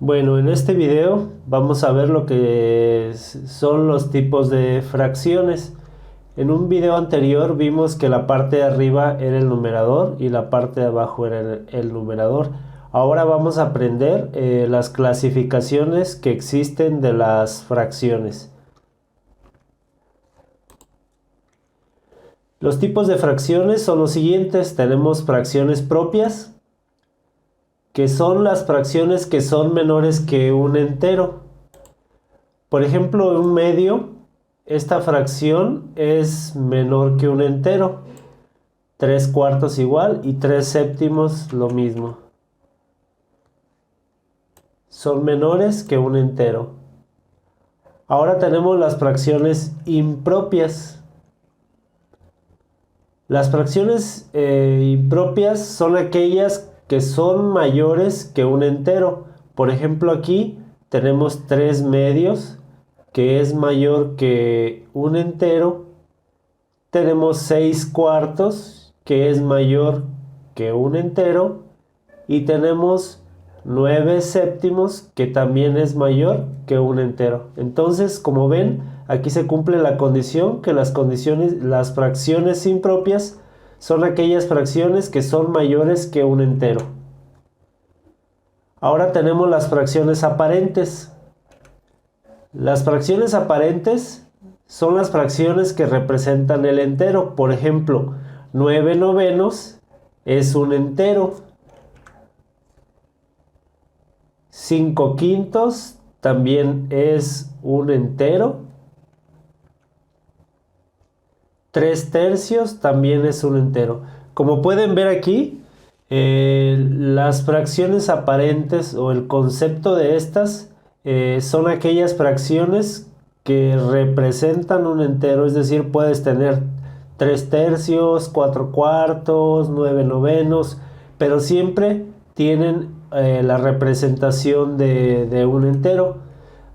Bueno, en este video vamos a ver lo que son los tipos de fracciones. En un video anterior vimos que la parte de arriba era el numerador y la parte de abajo era el numerador. Ahora vamos a aprender las clasificaciones que existen de las fracciones. Los tipos de fracciones son los siguientes. Tenemos fracciones propias, que son las fracciones que son menores que un entero. Por ejemplo, un medio, esta fracción es menor que un entero. 3/4 igual y 3/7 lo mismo. Son menores que un entero. Ahora tenemos las fracciones impropias. Las fracciones impropias son aquellas que son mayores que un entero. Por ejemplo, aquí tenemos 3 medios, que es mayor que un entero. Tenemos 6/4, que es mayor que un entero. Y tenemos 9/7, que también es mayor que un entero. Entonces, como ven, aquí se cumple la condición que las fracciones impropias son aquellas fracciones que son mayores que un entero. Ahora tenemos las fracciones aparentes. Las fracciones aparentes son las fracciones que representan el entero. Por ejemplo, 9/9 es un entero. 5/5 también es un entero. 3/3 también es un entero. Como pueden ver aquí, las fracciones aparentes o el concepto de estas son aquellas fracciones que representan un entero, es decir, puedes tener 3/3, 4/4, 9/9, pero siempre tienen la representación de un entero.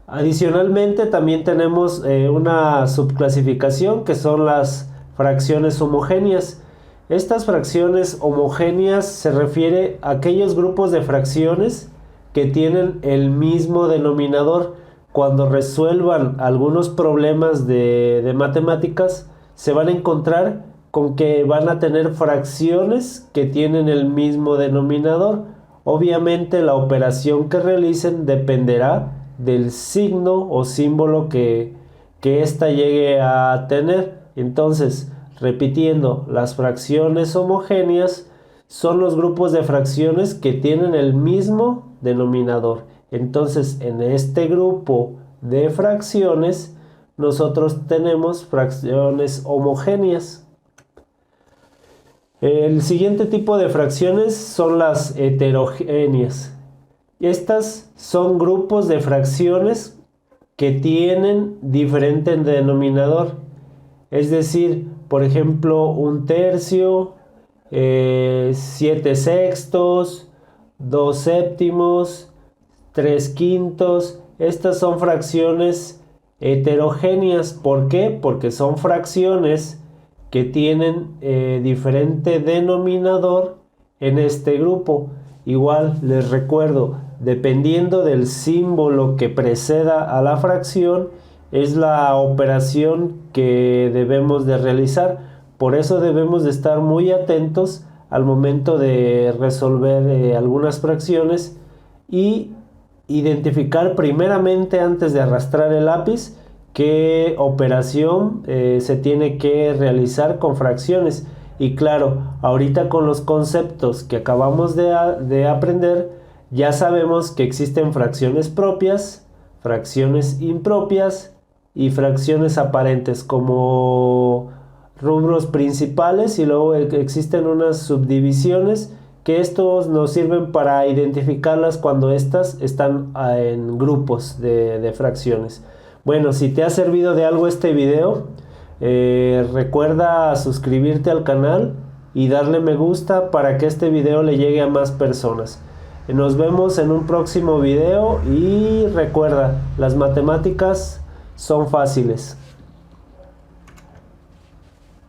Adicionalmente también tenemos una subclasificación que son las fracciones homogéneas. Estas fracciones homogéneas se refiere a aquellos grupos de fracciones que tienen el mismo denominador. Cuando resuelvan algunos problemas de matemáticas, se van a encontrar con que van a tener fracciones que tienen el mismo denominador. Obviamente la operación que realicen dependerá del signo o símbolo que ésta llegue a tener. Entonces, repitiendo, las fracciones homogéneas son los grupos de fracciones que tienen el mismo denominador. Entonces, en este grupo de fracciones, nosotros tenemos fracciones homogéneas. El siguiente tipo de fracciones son las heterogéneas. Estas son grupos de fracciones que tienen diferente denominador. Es decir, por ejemplo, 1/3, 7/6, 2/7, 3/5. Estas son fracciones heterogéneas. ¿Por qué? Porque son fracciones que tienen diferente denominador en este grupo. Igual les recuerdo, dependiendo del símbolo que preceda a la fracción, es la operación que debemos de realizar. Por eso debemos de estar muy atentos al momento de resolver algunas fracciones y identificar primeramente, antes de arrastrar el lápiz, qué operación se tiene que realizar con fracciones. Y claro, ahorita con los conceptos que acabamos de aprender, ya sabemos que existen fracciones propias, fracciones impropias y fracciones aparentes como rubros principales, y luego existen unas subdivisiones que estos nos sirven para identificarlas cuando estas están en grupos de fracciones. Bueno, si te ha servido de algo este video, recuerda suscribirte al canal y darle me gusta para que este video le llegue a más personas. Nos vemos en un próximo video y recuerda, las matemáticas son fáciles.